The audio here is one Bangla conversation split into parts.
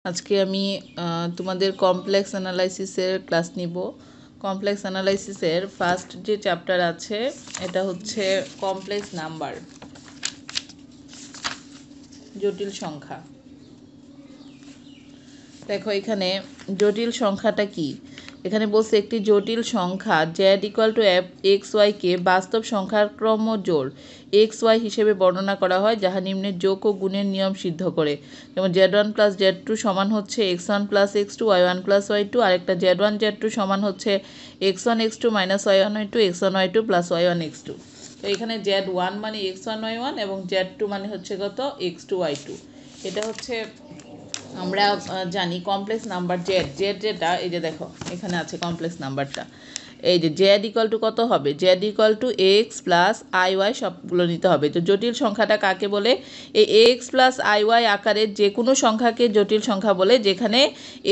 আজকে আমি তোমাদের কমপ্লেক্স অ্যানালাইসিসের ক্লাস নিব। কমপ্লেক্স অ্যানালাইসিসের ফার্স্ট যে চ্যাপ্টার আছে এটা হচ্ছে কমপ্লেক্স নাম্বার, জটিল সংখ্যা। দেখো এখানে জটিল সংখ্যাটা কি, এখানে বলছে একটি জটিল সংখ্যা জেড ইকুয়াল টু এক্স ওয়াইকে বাস্তব সংখ্যার ক্রমজোড় এক্স ওয়াই হিসেবে বর্ণনা করা হয়, যাহা নিম্নের যোগ ও গুণের নিয়ম সিদ্ধ করে। যেমন Z one plus Z two সমান হচ্ছে X one plus X two Y one plus Y two, আরেকটা জেড ওয়ান জেড টু সমান হচ্ছে X one X two minus Y one Y two, X one Y two plus Y one X two. তো এখানে জেড ওয়ান মানে এক্স ওয়ান ওয়াই ওয়ান এবং জেড টু মানে হচ্ছে কত এক্স টু ওয়াই টু। এটা হচ্ছে আমরা জানি কমপ্লেক্স নাম্বার জেড যেটা, এই যে দেখো এখানে আছে কমপ্লেক্স নাম্বারটা, এই যে জেড ইকুয়াল টু কত হবে, Z equal to X plus I Y সবগুলো নিতে হবে। তো জটিল সংখ্যাটা কাকে বলে, এই এক্স প্লাস আই ওয়াই আকারের যে কোনো সংখ্যাকে জটিল সংখ্যা বলে, যেখানে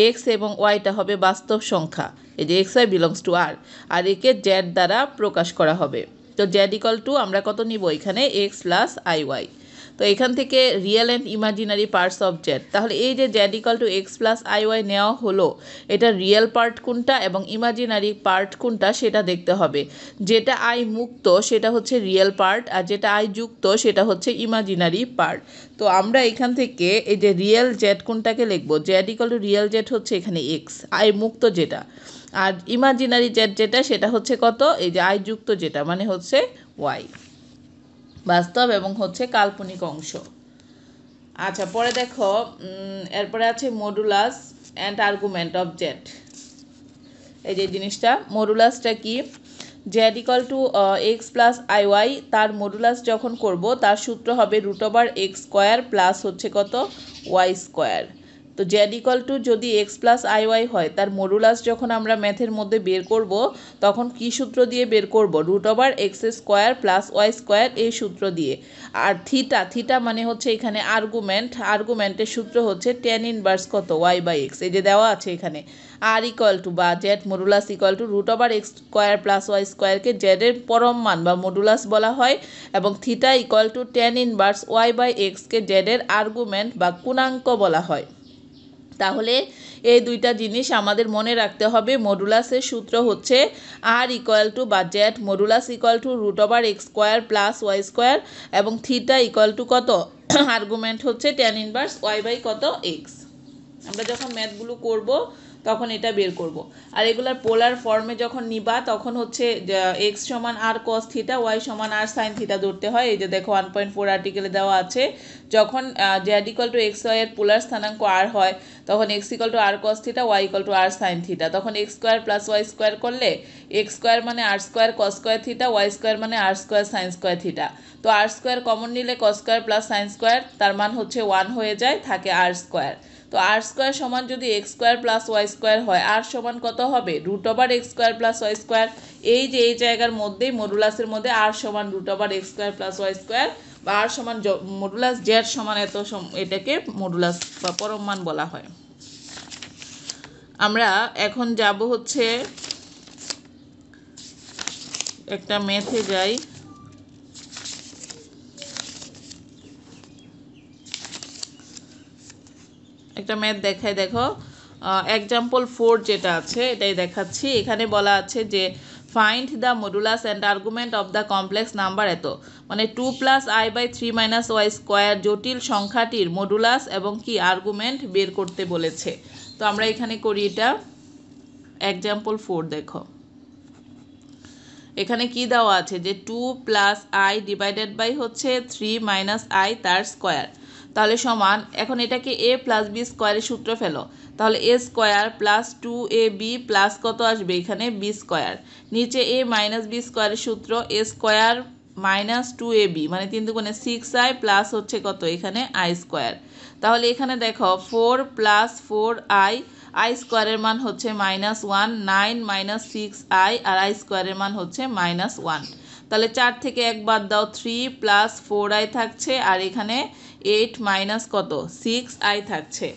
এক্স এবং ওয়াইটা হবে বাস্তব সংখ্যা। এই যে এক্স ওয়াই বিলংস টু আর একে জেড দ্বারা প্রকাশ করা হবে। তো জেড ইকুয়াল টু আমরা কত নিব এখানে, এক্স প্লাস আই ওয়াই। তো এখান থেকে real and imaginary parts of Z, তাহলে এই যে Z equal to X plus I Y নেওয়া হলো, এটা রিয়েল পার্ট কোনটা এবং ইমাজিনারি পার্ট কোনটা সেটা দেখতে হবে। যেটা আই মুক্ত সেটা হচ্ছে রিয়েল পার্ট, আর যেটা আই যুক্ত সেটা হচ্ছে ইমাজিনারি পার্ট। তো আমরা এখান থেকে এই যে রিয়েল জেড কোনটাকে লিখবো, Z equal two real Z হচ্ছে এখানে এক্স, আই মুক্ত যেটা, আর ইমাজিনারি জেড যেটা সেটা হচ্ছে কত, এই যে আই যুক্ত যেটা মানে হচ্ছে ওয়াই, বাস্তব এবং হচ্ছে কাল্পনিক অংশ। আচ্ছা পরে দেখো এরপরে আছে modulus and argument of Z. এই যে জিনিসটা মডুলাসটা কি, Z equal to X plus I Y, তার মডুলাস যখন করব তার সূত্র হবে root over X square plus হচ্ছে কত ওয়াই স্কোয়ার। তো জেড ইকাল টু যদি এক্স প্লাস আই ওয়াই হয়, তার মডুলাস যখন আমরা ম্যাথের মধ্যে বের করব তখন কি সূত্র দিয়ে বের করব, root over X square plus Y square এই সূত্র দিয়ে। আর থিটা মানে হচ্ছে এখানে আর্গুমেন্টের সূত্র হচ্ছে টেন ইনভার্স কত ওয়াই বাই এক্স, এই যে দেওয়া আছে এখানে। আর ইকুয়াল টু বা Z modulus equal to root over X square plus Y স্কোয়ারকে জেডের পরম মান বা মডুলাস বলা হয়, এবং theta equal to tan inverse Y by এক্সকে জেডের আর্গুমেন্ট বা গুণাঙ্ক বলা হয়। তাহলে এই দুইটা জিনিস আমাদের মনে রাখতে হবে। মডুলাসের সূত্র হচ্ছে আর ইকুয়াল টু বা Z modulus equal to root over X square plus Y square, এবং থিটা ইকুয়াল টু কত আর্গুমেন্ট হচ্ছে টেন ইনভার্স ওয়াই বাই কত এক্স। আমরা যখন ম্যাথগুলো করব তখন এটা বের করব। আর এগুলার পোলার ফর্মে যখন নিবা তখন হচ্ছে এক্স সমান আর কস থিটা, ওয়াই সমান আর সাইন থিটা ধরতে হয়। এই যে দেখো 1.4 আর্টিকেলে দেওয়া আছে, যখন Z equal to X Y এর পোলার স্থানাঙ্ক আর হয় তখন X equal to R cos theta, Y equal to R sine theta, তখন X square plus Y square করলে এক্স স্কোয়ার মানে R square cos square theta, Y square মানে R square sine square theta. তো আর স্কোয়ার কমন নিলে cos square plus sine square তার মান হচ্ছে 1 হয়ে যায়, থাকে আর স্কোয়ার। তো আর স্কোয়ার সমান যদি X square plus Y square হয়, আর সমান কত হবে root over X square plus Y square. এই যে এই জায়গার মধ্যেই মডুলাসের মধ্যে আর সমান root over X square plus Y square, বা আর সমান মডুলাস জেড সমান এত, এটাকে মডুলাস বা পরম মান বলা হয়। আমরা এখন যাব হচ্ছে একটা ম্যাথে যাই। একটা ম্যাথ দেখাই, দেখো এক্সাম্পল 4 যেটা আছে এটাই দেখাচ্ছি। এখানে বলা আছে যে find the modulus and argument of the complex number এত, মানে 2 plus I by 3 minus Y square জটিল সংখ্যাটির মডুলাস এবং কি আর্গুমেন্ট বের করতে বলেছে। তো আমরা এখানে করি এটা এক্সাম্পল 4। দেখো এখানে কি দেওয়া আছে যে 2 প্লাস আই ডিভাইডেড বাই হচ্ছে 3 মাইনাস আই তার স্কোয়ার, তাহলে সমান, এখন এটাকে এ প্লাস বি স্কোয়ারের সূত্র ফেলো, তাহলে এ স্কোয়ার প্লাস 2ab প্লাস কত আসবে এখানে বি স্কোয়ার, নিচে এ মাইনাস বি স্কোয়ারের সূত্র এ স্কোয়ার মাইনাস 2ab মানে 3 দুগুণে 6i প্লাস হচ্ছে কত এখানে আই স্কোয়ার। তাহলে এখানে দেখো 4 প্লাস 4i, আই স্কোয়ারের মান হচ্ছে -1, 9 মাইনাস 6i, আর আই স্কোয়ারের মান হচ্ছে -1। তাহলে 4 থেকে 1 বাদ দাও, 3 প্লাস 4i থাকছে, আর এখানে 8 মাইনাস কত 6i থাকছে।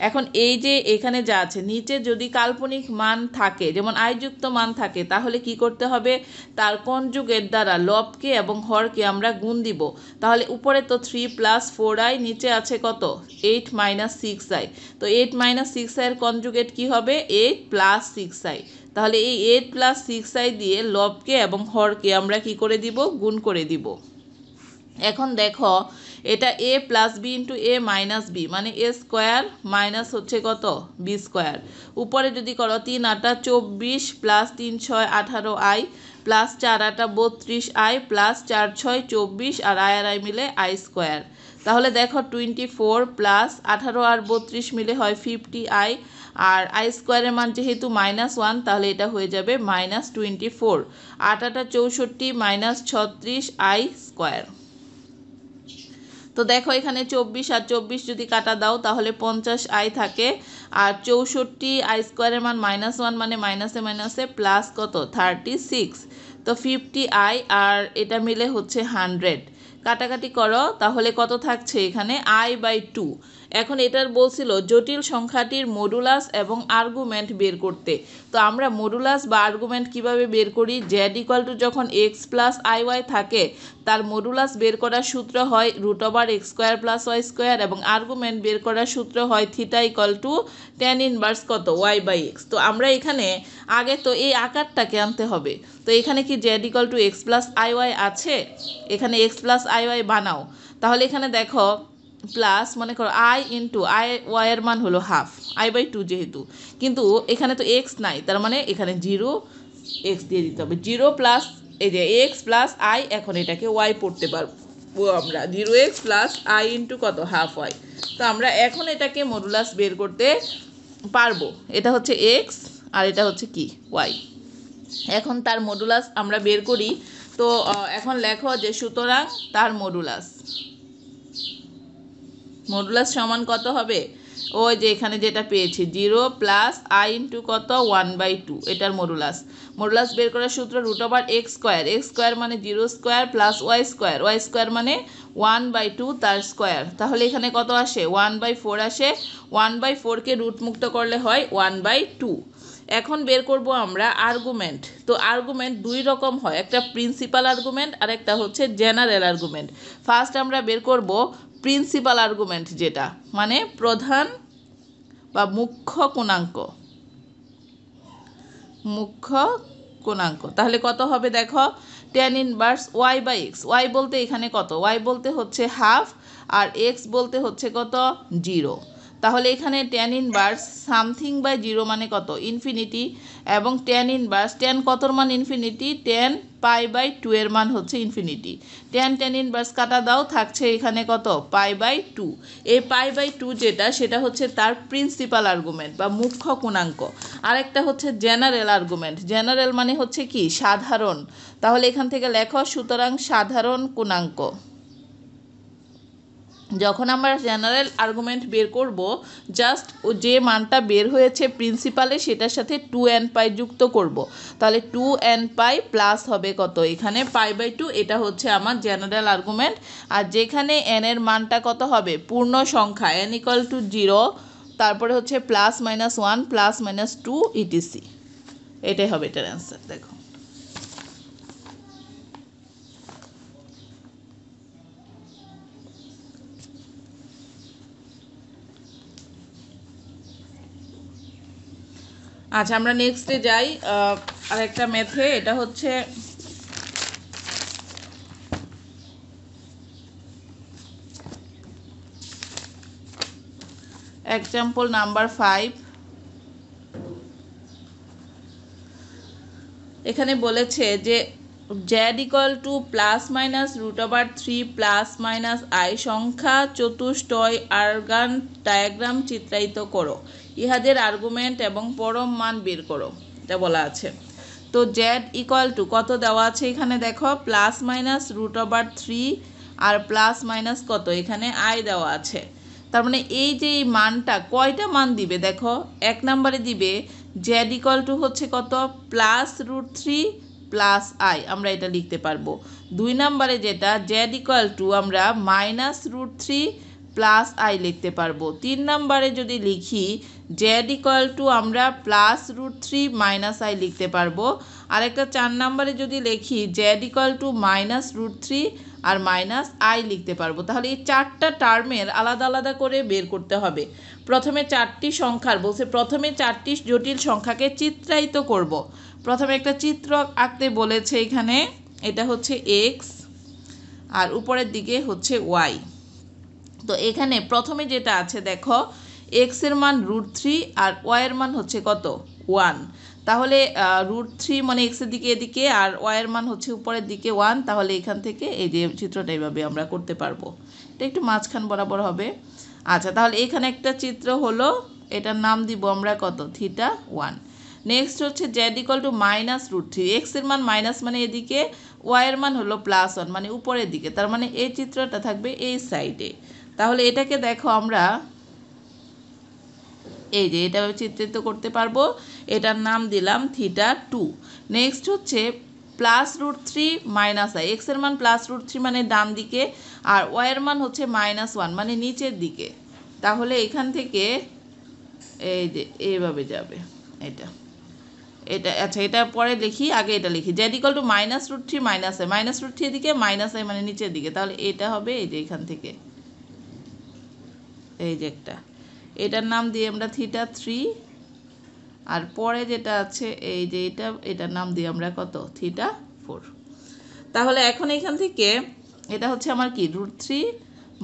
এখন এই যে এখানে যা আছে নিচে যদি কাল্পনিক মান থাকে, যেমন আয়যুক্ত মান থাকে, তাহলে কি করতে হবে, তার কনজুগেট দ্বারা লবকে এবং হরকে আমরা গুণ দিব। তাহলে উপরে তো 3 + 4i, নিচে আছে কত 8 - 6i। তো 8 - 6i এর কনজুগেট কি হবে 8 + 6i। তাহলে এই 8 + 6i দিয়ে লবকে এবং হরকে আমরা কি করে দিব, গুণ করে দিব। এখন দেখো এটা a + b × a - b মানে a স্কোয়ার মাইনাস হচ্ছে কত b স্কোয়ার। উপরে যদি করো 3 × 8 = 24 + 3 × 6 = 18i + 4 × 8 = 32i + 4 × 6 = 24 আর i মিলে i স্কোয়ার। তাহলে দেখো 24 + 18 আর 32 মিলে হয় 50i, আর i স্কোয়ারের মান যেহেতু -1 তাহলে এটা হয়ে যাবে -24। 8 × 8 = 64 - 36i স্কোয়ার। তো দেখো এখানে 24 আর 24 যদি কাটা দাও তাহলে 50i থাকে, আর 64i স্কোয়ারের মান -1 মানে মাইনাসে মাইনাসে প্লাস কত 36। তো 50i আর এটা মিলে হচ্ছে 100। কাটাকাটি করো তাহলে কত থাকছে এখানে i/2। এখন এটার বলছিল জটিল সংখ্যাটির মডুলাস এবং আর্গুমেন্ট বের করতে। তো আমরা মডুলাস বা আর্গুমেন্ট কিভাবে বের করি, z = যখন x + iy থাকে তার মডুলাস বের করার সূত্র হয় √x² + y² এবং আর্গুমেন্ট বের করার সূত্র হয় θ = tan ইনভার্স কত y/x। তো আমরা এখানে আগে তো এই আকারটাকে আনতে হবে। তো এখানে কি z = x + iy আছে, এখানে x + iy বানাও। তাহলে এখানে দেখো প্লাস মনে করো i × iy এর মান হলো হাফ i/2 যেহেতু, কিন্তু এখানে তো x নাই, তার মানে এখানে 0x দিয়ে দিতে হবে। 0 প্লাস এই যে x + i, এখন এটাকে y পড়তে পারবো আমরা 0x + i × কত হাফ y। তো আমরা এখন এটাকে মডুলাস বের করতে পারবো। এটা হচ্ছে x আর এটা হচ্ছে কি y। এখন তার মডুলাস আমরা বের করি। তো এখন লেখো যে সুতরাং তার মডুলাস সমান কত হবে, ওই যে এখানে যেটা পেয়েছি 0 + i × কত 1/2, এটার মডুলাস বের করার সূত্র √x², মানে 0² + y² মানে 1/2 তার স্কোয়ার। তাহলে এখানে কত আসে 1/4 আসে, 1/4কে রুটমুক্ত করলে হয় 1/2। এখন বের করব আমরা আর্গুমেন্ট। তো আর্গুমেন্ট দুই রকম হয়, একটা প্রিন্সিপাল আর্গুমেন্ট আর একটা হচ্ছে জেনারেল আর্গুমেন্ট। ফার্স্ট আমরা বের করব প্রিন্সিপাল আর্গুমেন্ট, যেটা মানে প্রধান বা মুখ্য কোণাঙ্ক। তাহলে কত হবে দেখো tan ইনভার্স y/x। y বলতে এখানে কত, y বলতে হচ্ছে হাফ আর x বলতে হচ্ছে কত 0। তাহলে এখানে tan ইনভার্স something/0 মানে কত ইনফিনিটি, এবং tan ইনভার্স tan কতর মান ইনফিনিটি, tan π/2 এর মান হচ্ছে ইনফিনিটি। tan ইনভার্স কাটা দাও, থাকছে এখানে কত π/2। এই π/2 যেটা সেটা হচ্ছে তার প্রিন্সিপাল আর্গুমেন্ট বা মুখ্য কোণাঙ্ক। আরেকটা হচ্ছে জেনারেল আর্গুমেন্ট। জেনারেল মানে হচ্ছে কি সাধারণ। তাহলে এখান থেকে লেখো সুতরাং সাধারণ কোণাঙ্ক। যখন আমরা জেনারেল আর্গুমেন্ট বের করব, জাস্ট যে মানটা বের হয়েছে প্রিন্সিপালে সেটার সাথে 2nπ যুক্ত করব। তাহলে 2nπ প্লাস হবে কত এখানে π/2। এটা হচ্ছে আমার জেনারেল আর্গুমেন্ট। আর যেখানে n এর মানটা কত হবে পূর্ণ সংখ্যা n = 0, তারপরে হচ্ছে +-1 +-2 etc। এটাই হবে এটার অ্যান্সার। দেখো আচ্ছা, আমরা নেক্সটে যাই আরেকটা ম্যাথে। এটা হচ্ছে এক্সাম্পল নাম্বার 5। এখানে বলেছে যে z = ±√3 ± i সংখ্যা চতুষ্টয় আর্গান ডায়াগ্রাম চিত্রায়িত করো, ইহাদের আর্গুমেন্ট এবং পরম মান বের করো, এটা বলা আছে। তো z = কত দেওয়া আছে এখানে দেখো ±√3 আর প্লাস মাইনাস কত এখানে i দেওয়া আছে। তার মানে এই যে এই মানটা কয়টা মান দিবে দেখো, এক নম্বরে দিবে z = হচ্ছে কত +√3 + i, আমরা এটা লিখতে পারবো। দুই নম্বরে যেটা z = আমরা -√3 প্লাস আই লিখতে পারবো। 3 নম্বরে যদি লিখি জেড ইকুয়াল টু আমরা plus root three minus I লিখতে পারবো। আরেকটা 4 নম্বরে যদি লিখি Z equal to minus root three আর মাইনাস আই লিখতে পারবো। তাহলে এই 4টা টার্মের আলাদা আলাদা করে বের করতে হবে। প্রথমে 4টি সংখ্যার বলছে, প্রথমে 4টি জটিল সংখ্যাকে চিত্রায়িত করব। প্রথমে একটা চিত্র আঁকতে বলেছে এখানে, এটা হচ্ছে এক্স আর উপরের দিকে হচ্ছে ওয়াই। তো এখানে প্রথমে যেটা আছে দেখো, এক্স এর মান রুট থ্রি আর ওয়াই এর মান হচ্ছে কত 1। তাহলে রুট থ্রি মানে এক্সের দিকে এদিকে আর ওয়াইয়ের মান হচ্ছে উপরের দিকে 1। তাহলে এখান থেকে এই যে চিত্রটা এইভাবে আমরা করতে পারবো, এটা একটু মাঝখান বরাবর হবে। আচ্ছা, তাহলে এখানে একটা চিত্র হলো, এটার নাম দিব আমরা কত থিটা 1। নেক্সট হচ্ছে Z equal to minus root three, এক্সের মান মাইনাস মানে এদিকে, ওয়াইয়ের মান হলো প্লাস 1 মানে উপরের দিকে, তার মানে এই চিত্রটা থাকবে এই সাইডে। তাহলে এটাকে দেখো আমরা এই যে এটা চিত্রিত করতে পারবো, এটার নাম দিলাম থিটা 2। নেক্সট হচ্ছে plus root three minus I, X এর মান প্লাস রুট থ্রি মানে ডান দিকে আর ওয়াই এর মান হচ্ছে মাইনাস 1 মানে নিচের দিকে। তাহলে এখান থেকে এই যে এইভাবে যাবে এটা এটা। আচ্ছা, এটা পরে লিখি, আগে এটা লিখি Z equal to minus root three minus I, minus root three এদিকে মাইনাস আই মানে নিচের দিকে। তাহলে এটা হবে এই যে এখান থেকে এই যে একটা, এটার নাম দিয়ে আমরা থিটা 3। আর পরে যেটা আছে এই যে এটার নাম দিয়ে আমরা কত থিটা 4। তাহলে এখন এখান থেকে এটা হচ্ছে আমার কি রুট থ্রি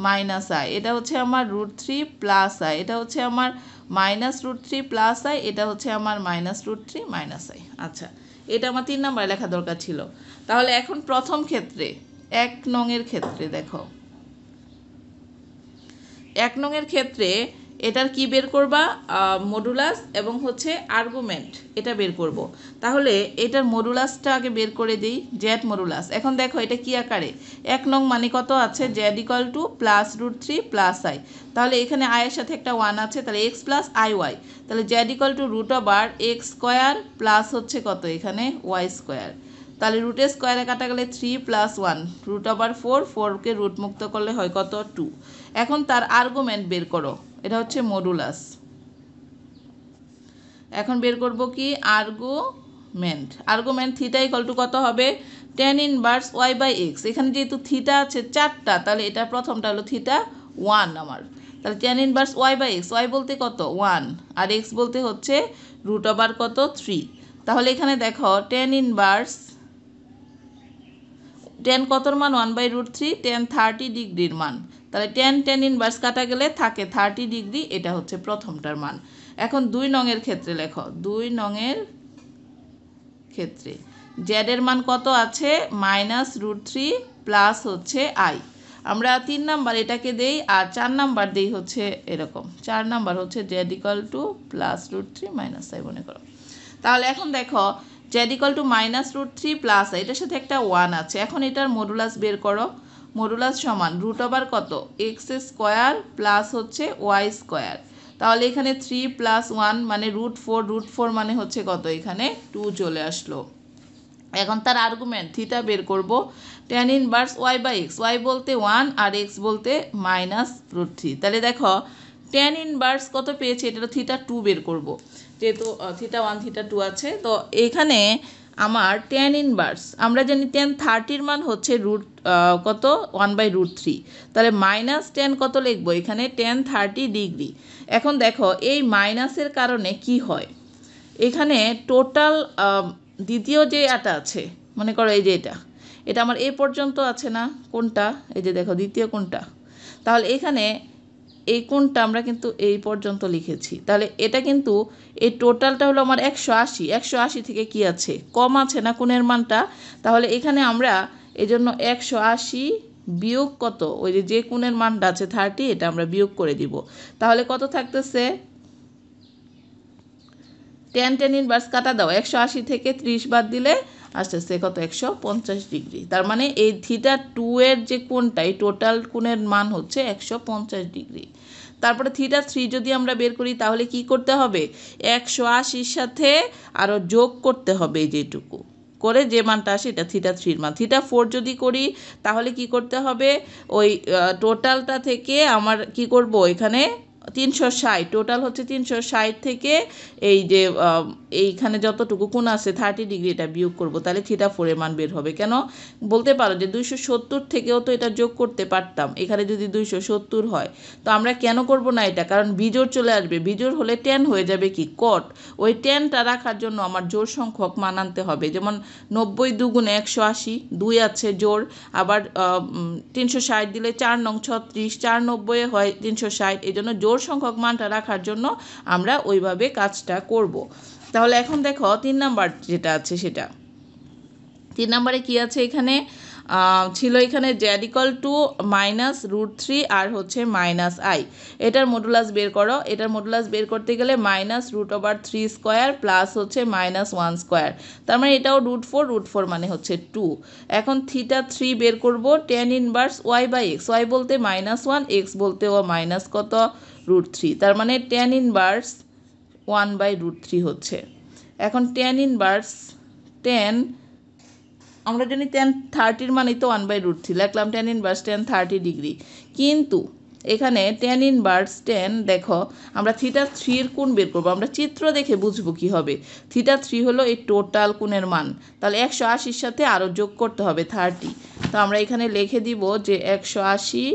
মাইনাস আই, এটা হচ্ছে আমার রুট থ্রি প্লাস আই, এটা হচ্ছে আমার minus root three plus I, এটা হচ্ছে আমার minus root three minus I. আচ্ছা, এটা আমার 3 নম্বরে লেখা দরকার ছিল। তাহলে এখন প্রথম ক্ষেত্রে 1 নংয়ের ক্ষেত্রে দেখো, 1 নংয়ের ক্ষেত্রে এটার কি বের করবা, মডুলাস এবং হচ্ছে আর্গুমেন্ট, এটা বের করব। তাহলে এটার মডুলাসটা আগে বের করে দিই, জেড মডুলাস। এখন দেখো এটা কি আকারে, 1 নং মানে কত আছে Z equal to plus root three plus I. তাহলে এখানে আয়ের সাথে একটা 1 আছে, তাহলে এক্স প্লাস আই ওয়াই। তাহলে Z equal to root over X square plus হচ্ছে কত এখানে ওয়াই স্কোয়ার। তাহলে রুটের স্কোয়ারে কাটা গেলে 3 প্লাস 1 রুট ওভার 4, 4কে রুট মুক্ত করলে হয় কত 2। এখন তার আর্গুমেন্ট বের করো, এটা হচ্ছে মডুলাস। এখন বের করব কি আর্গুমেন্ট থিটা ইকুয়াল টু কত হবে tan inverse Y by X. এখানে যেহেতু থিটা আছে 4টা, তাহলে এটা প্রথমটা হলো থিটা 1 আমার। তাহলে tan inverse Y by X, Y বলতে কত 1 আর এক্স বলতে হচ্ছে রুট ওভার কত 3। তাহলে এখানে দেখো tan ইনভার্স, tan কতর মান 1 বাই রুট থ্রি, tan 30 ডিগ্রির মান। তাহলে tan ইনভার্স কাটা গেলে থাকে 30 ডিগ্রি, এটা হচ্ছে প্রথমটার মান। এখন 2 নংয়ের ক্ষেত্রে লেখো, 2 নংয়ের ক্ষেত্রে জেড এর মান কত আছে মাইনাস রুট থ্রি প্লাস হচ্ছে আই। আমরা 3 নাম্বার এটাকে দেই আর 4 নাম্বার দেই হচ্ছে এরকম, 4 নাম্বার হচ্ছে Z equal to plus root three minus I মনে করো। তাহলে এখন দেখো Z equal to minus root three plus I, এটার সাথে একটা 1 আছে। এখন এটার মডুলাস বের করো, মডুলাস সমান রুট ওভার কত এক্স স্কোয়ার প্লাস হচ্ছে ওয়াই স্কোয়ার। তাহলে এখানে 3 প্লাস 1 মানে রুট 4, রুট 4 মানে হচ্ছে কত এখানে 2 চলে আসলো। এখন তার আর্গুমেন্ট থিটা বের করব, tan inverse Y by X, Y বলতে 1 আর এক্স বলতে মাইনাস রুট থ্রি। তাহলে দেখো tan ইনভার্স কত পেয়েছে, এটা থিটা 2 বের করব, যেহেতু থিটা 1 থিটা 2 আছে। তো এখানে আমার tan ইনভার্স, আমরা জানি tan 30 মান হচ্ছে রুট কত 1 বাই রুট থ্রি। তাহলে মাইনাস tan কত লিখবো এখানে tan 30 ডিগ্রি। এখন দেখো এই মাইনাসের কারণে কি হয়, এখানে টোটাল দ্বিতীয় যে আটা আছে মনে করো এই যে এটা আমার এ পর্যন্ত আছে না, কোনটা এই যে দেখো দ্বিতীয় কোনটা। তাহলে এখানে এই কোনটা আমরা কিন্তু এই পর্যন্ত লিখেছি, তাহলে এটা কিন্তু এই টোটালটা হলো আমার 180, 180 থেকে কি আছে কম আছে না কোণের মানটা। তাহলে এখানে আমরা এই জন্য 180 বিয়োগ কত ওই যে কোণের মানটা আছে 30, এটা আমরা বিয়োগ করে দিব। তাহলে কত থাকতেছে tan ইনভার্স কাটা দাও, 180 থেকে 30 বাদ দিলে আসতেছে কত 150 ডিগ্রি। তার মানে এই থিটা 2 এর যে কোণটা এই টোটাল কোণের মান হচ্ছে 150 ডিগ্রি। তারপরে থিটা 3 যদি আমরা বের করি তাহলে কি করতে হবে 180-র সাথে আরও যোগ করতে হবে যেটুকু, করে যে মানটা আসে এটা থিটা 3 মান। থিটা 4 যদি করি তাহলে কি করতে হবে, ওই টোটালটা থেকে আমার কি করব, এখানে 360 টোটাল হচ্ছে 360 থেকে এই যে এইখানে যতটুকু কোণ আছে 30 ডিগ্রি এটা বিয়োগ করব, তাহলে থিটা 4 এর মান বের হবে। কেন বলতে পারো যে 270 থেকেও তো এটা যোগ করতে পারতাম এখানে যদি 270 হয়, তো আমরা কেন করব না এটা, কারণ বিজোড় চলে আসবে, বিজোড় হলে tan হয়ে যাবে কি কট, ওই tanটা রাখার জন্য আমার জোড় সংখ্যক মান আনতে হবে। যেমন 90 দুগুণে 180, 2 আছে জোড়, আবার 360 দিলে 4 নং 36, 4 90 হয় 360, এই জন্য জোড় সংখ্যক মানটা রাখার জন্য আমরা ওইভাবে কাজটা করব। তাহলে এখন দেখো 3 নাম্বার যেটা আছে সেটা, 3 নাম্বারে কি আছে, এখানে ছিল এখানে জেড ইকুয়াল টু -√3 আর হচ্ছে -i, এটার মডুলাস বের করো। এটার মডুলাস বের করতে গেলে -√3 স্কোয়ার প্লাস হচ্ছে -1 স্কোয়ার, তার মানে এটাও √4, √4 মানে হচ্ছে 2। এখন থিটা 3 বের করব, tan ইনভার্স y/x, y বলতে -1, x বলতে ও মাইনাস কত √3, তার মানে tan ইনভার্স 1/√3 হচ্ছে। এখন tan ইনভার্স 10, আমরা জানি tan 30 মানেই তো 1/√3, লিখলাম tan ইনভার্স tan 30 ডিগ্রি, কিন্তু এখানে tan ইনভার্স 10 দেখো আমরা থিটা 3 এর কোণ বের করবো, আমরা চিত্র দেখে বুঝবো কি হবে। থিটা 3 হলো এই টোটাল কোণের মান, তাহলে 180-র সাথে আরও যোগ করতে হবে 30, তো আমরা এখানে লিখে দিব যে 180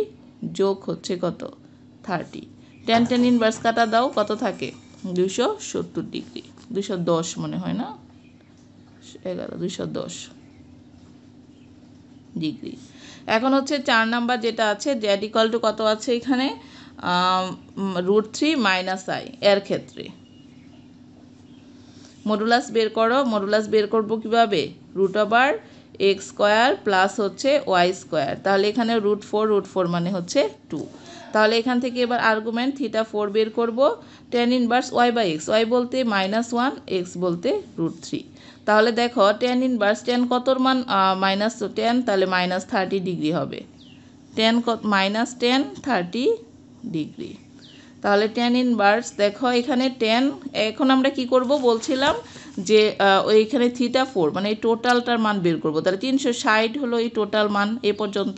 যোগ হচ্ছে কত 30, tan ইনভার্স কাটা দাও, কত থাকে 270 ডিগ্রি, 210 মনে হয় না, 210 ডিগ্রি। এখন হচ্ছে 4 নাম্বার যেটা আছে, জেড ইকুয়াল টু কত আছে এখানে √3 - i এর ক্ষেত্রে মডুলাস বের করো। মডুলাস বের করব কিভাবে, √x স্কোয়ার প্লাস হচ্ছে y স্কোয়ার, তাহলে এখানে √4 মানে হচ্ছে 2, তাহলে এখান থেকে এবার আর্গুমেন্ট থিটা 4 বের করব, tan ইনভার্স y/x, y বলতে -1, x বলতে √3, তাহলে দেখো tan ইনভার্স 10 কতর মান -10, তাহলে -30 ডিগ্রি হবে, tan -30 ডিগ্রি, তাহলে tan ইনভার্স দেখো এখানে 10, এখন আমরা কি করব বলছিলাম যে ওইখানে থিটা 4 মানে এই টোটালটার মান বের করব, তাহলে 360 হলো এই টোটাল মান এ পর্যন্ত,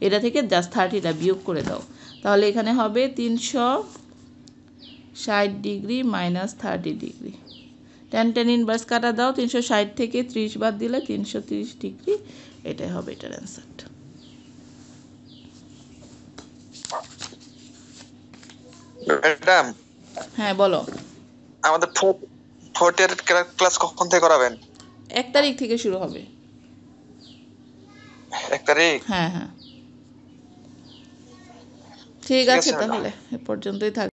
এটা থেকে জাস্ট 30টা বিয়োগ করে দাও, তাহলে এখানে হবে 360 ডিগ্রি -30 ডিগ্রি, tan ইনভার্স কাটা দাও, 360 থেকে 30 বাদ দিলে 330 ডিগ্রি, এটাই হবে এটার অ্যান্সারটা। ম্যাডাম, হ্যাঁ বলো। আমাদের ফোর্থ ইয়ার ক্লাস কখন থেকে করাবেন? 1 তারিখ থেকে শুরু হবে। 1 তারিখ? হ্যাঁ হ্যাঁ, ঠিক আছে, তাহলে এ পর্যন্তই থাক।